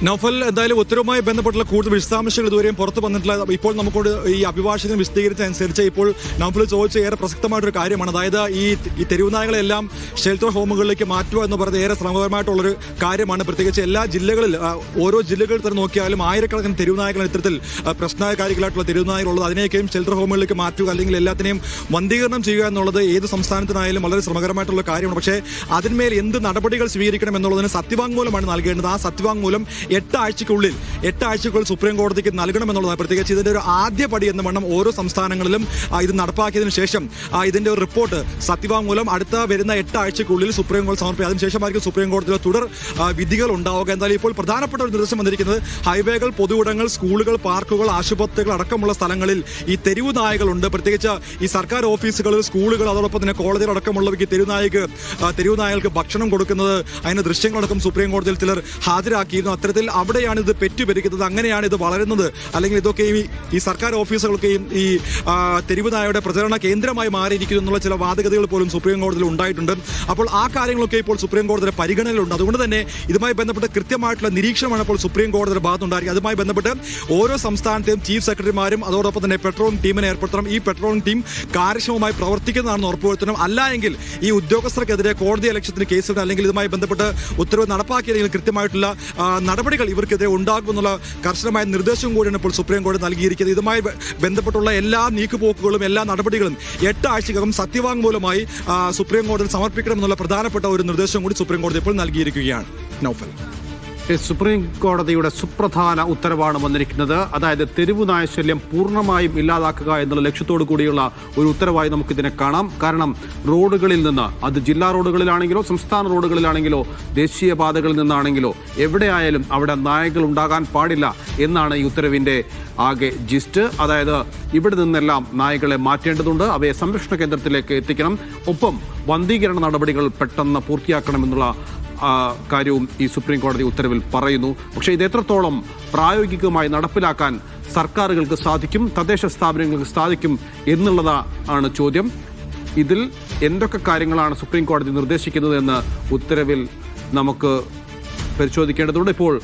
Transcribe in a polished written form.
നൗഫൽ, എന്തായാലും ഉത്തരവുമായി ബന്ധപ്പെട്ടുള്ള കൂടുതൽ വിശദാംശങ്ങൾ ഇതുവരെയും പുറത്തു വന്നിട്ടില്ല. ഇപ്പോൾ നമുക്കോട് ഈ അഭിഭാഷകൻ വിശദീകരിച്ചതനുസരിച്ച് ഇപ്പോൾ നൗഫൽ ചോദിച്ച ഏറെ പ്രസക്തമായിട്ടൊരു കാര്യമാണ്. അതായത് ഈ തെരുവുനായകളെല്ലാം ഷെൽട്ടർ ഹോമുകളിലേക്ക് മാറ്റുക എന്ന് പറയുന്നത് ഏറെ ശ്രമകരമായിട്ടുള്ളൊരു കാര്യമാണ്. പ്രത്യേകിച്ച് എല്ലാ ജില്ലകളിൽ, ഓരോ ജില്ലകളിൽ തന്നെ നോക്കിയാലും ആയിരക്കണക്കിന് തെരുവുനായകൾ ഇത്തരത്തിൽ പ്രശ്നകാരികളായിട്ടുള്ള തെരുവുനായകളുള്ളത്. അതിനെയൊക്കെയും ഷെൽട്ടർ ഹോമുകളിലേക്ക് മാറ്റുക അല്ലെങ്കിൽ എല്ലാത്തിനെയും വന്ധീകരണം ചെയ്യുക എന്നുള്ളത് ഏത് സംസ്ഥാനത്തിനായാലും വളരെ ശ്രമകരമായിട്ടുള്ള കാര്യമാണ്. പക്ഷേ അതിന്മേൽ എന്ത് നടപടികൾ സ്വീകരിക്കണം എന്നുള്ളതിന് സത്യവാങ്മൂലമാണ് നൽകേണ്ടത്. ആ സത്യവാങ്മൂലം 8 ആഴ്ചയ്ക്കുള്ളിൽ സുപ്രീം കോടതിക്ക് നൽകണമെന്നുള്ളതാണ്. പ്രത്യേകിച്ച് ഇതിന്റെ ഒരു ആദ്യ പടി എന്ന വണ്ണം ഓരോ സംസ്ഥാനങ്ങളിലും ഇത് നടപ്പാക്കിയതിനു ശേഷം ഇതിന്റെ ഒരു റിപ്പോർട്ട് സത്യവാങ്മൂലം അടുത്ത വരുന്ന 8 ആഴ്ചയ്ക്കുള്ളിൽ സുപ്രീം കോടതി സമർപ്പിക്കും. അതിനുശേഷമായിരിക്കും സുപ്രീം കോടതിയിലെ തുടർ വിധികൾ ഉണ്ടാവുക. എന്തായാലും ഇപ്പോൾ പ്രധാനപ്പെട്ട ഒരു നിർദ്ദേശം വന്നിരിക്കുന്നത് ഹൈവേകൾ, പൊതുവിടങ്ങൾ, സ്കൂളുകൾ, പാർക്കുകൾ, ആശുപത്രികൾ അടക്കമുള്ള സ്ഥലങ്ങളിൽ ഈ തെരുവു നായകളുണ്ട്. പ്രത്യേകിച്ച് ഈ സർക്കാർ ഓഫീസുകൾ, സ്കൂളുകൾ, അതോടൊപ്പം തന്നെ കോളേജുകൾ അടക്കമുള്ളവയ്ക്ക് തെരുവുനായകൾക്ക് ഭക്ഷണം കൊടുക്കുന്നത്, അതിന്റെ ദൃശ്യങ്ങളടക്കം സുപ്രീം കോടതിയിൽ ചിലർ ഹാജരാക്കിയിരുന്നു. അത്തരത്തിൽ അവിടെയാണ് ഇത് പെറ്റുപെരുക്കുന്നത്, അങ്ങനെയാണ് ഇത് വളരുന്നത്. അല്ലെങ്കിൽ ഇതൊക്കെ ഈ സർക്കാർ ഓഫീസുകളൊക്കെയും ഈ തെരുവുനായയുടെ പ്രചരണ കേന്ദ്രമായി മാറിയിരിക്കുന്നു എന്നുള്ള ചില വാദഗതികൾ പോലും സുപ്രീം കോടതിയിൽ ഉണ്ടായിട്ടുണ്ട്. അപ്പോൾ ആ കാര്യങ്ങളൊക്കെ ഇപ്പോൾ സുപ്രീം കോടതിയുടെ പരിഗണനയിലുണ്ട്. അതുകൊണ്ട് തന്നെ ഇതുമായി ബന്ധപ്പെട്ട് കൃത്യമായിട്ടുള്ള നിരീക്ഷണമാണ് ഇപ്പോൾ സുപ്രീം കോടതിയുടെ ഭാഗത്തുണ്ടായിരിക്കും. അതുമായി ബന്ധപ്പെട്ട് ഓരോ സംസ്ഥാനത്തെയും ചീഫ് സെക്രട്ടറിമാരും അതോടൊപ്പം തന്നെ പെട്രോളിംഗ് ടീമിനെ ഏർപ്പെടുത്തണം. ഈ പെട്രോളിംഗ് ടീം കാര്യക്ഷമമായി പ്രവർത്തിക്കുന്നതാണെന്ന് ഉറപ്പുവരുത്തണം. അല്ല എങ്കിൽ ഈ ഉദ്യോഗസ്ഥർക്കെതിരെ കോടതി അലക്ഷ്യത്തിന് കേസിടണം, അല്ലെങ്കിൽ ഇതുമായി ബന്ധപ്പെട്ട് ഉത്തരവ് നടപ്പാക്കിയതെങ്കിൽ കൃത്യമായിട്ടുള്ള നടപടികൾ ഇവർക്കെതിരെ ഉണ്ടാകുമെന്നുള്ള കർശനമായ നിർദ്ദേശവും കൂടിയാണ് ഇപ്പോൾ സുപ്രീം കോടതി നൽകിയിരിക്കുന്നത്. ഇതുമായി ബന്ധപ്പെട്ടുള്ള എല്ലാ നീക്കുപോക്കുകളും എല്ലാ നടപടികളും 8 ആഴ്ചക്കകം സത്യവാങ്മൂലമായി സുപ്രീം കോടതിയിൽ സമർപ്പിക്കണമെന്നുള്ള പ്രധാനപ്പെട്ട ഒരു നിർദ്ദേശം കൂടി സുപ്രീം കോടതി ഇപ്പോൾ നൽകിയിരിക്കുകയാണ്. നൗഫൽ, സുപ്രീം കോടതിയുടെ സുപ്രധാന ഉത്തരവാണ് വന്നിരിക്കുന്നത്. അതായത് തെരുവുനായ ശല്യം പൂർണ്ണമായും ഇല്ലാതാക്കുക എന്നുള്ള ലക്ഷ്യത്തോടു കൂടിയുള്ള ഒരു ഉത്തരവായി നമുക്കിതിനെ കാണാം. കാരണം റോഡുകളിൽ നിന്ന്, അത് ജില്ലാ റോഡുകളിലാണെങ്കിലോ സംസ്ഥാന റോഡുകളിലാണെങ്കിലോ ദേശീയ പാതകളിൽ നിന്നാണെങ്കിലോ എവിടെയായാലും അവിടെ നായകൾ ഉണ്ടാകാൻ പാടില്ല എന്നാണ് ഈ ഉത്തരവിന്റെ ആകെ ജിസ്റ്റ്. അതായത് ഇവിടെ നിന്നെല്ലാം നായകളെ മാറ്റേണ്ടതുണ്ട്, അവയെ സംരക്ഷണ കേന്ദ്രത്തിലേക്ക് എത്തിക്കണം, ഒപ്പം വന്ധീകരണ നടപടികൾ പെട്ടെന്ന് പൂർത്തിയാക്കണമെന്നുള്ള കാര്യവും ഈ സുപ്രീം കോടതി ഉത്തരവിൽ പറയുന്നു. പക്ഷേ ഇത് എത്രത്തോളം പ്രായോഗികമായി നടപ്പിലാക്കാൻ സർക്കാരുകൾക്ക് സാധിക്കും, തദ്ദേശ സ്ഥാപനങ്ങൾക്ക് സാധിക്കും എന്നുള്ളതാണ് ചോദ്യം. ഇതിൽ എന്തൊക്കെ കാര്യങ്ങളാണ് സുപ്രീം കോടതി നിർദ്ദേശിക്കുന്നത് എന്ന് ഉത്തരവിൽ നമുക്ക് പരിശോധിക്കേണ്ടതുണ്ട്. ഇപ്പോൾ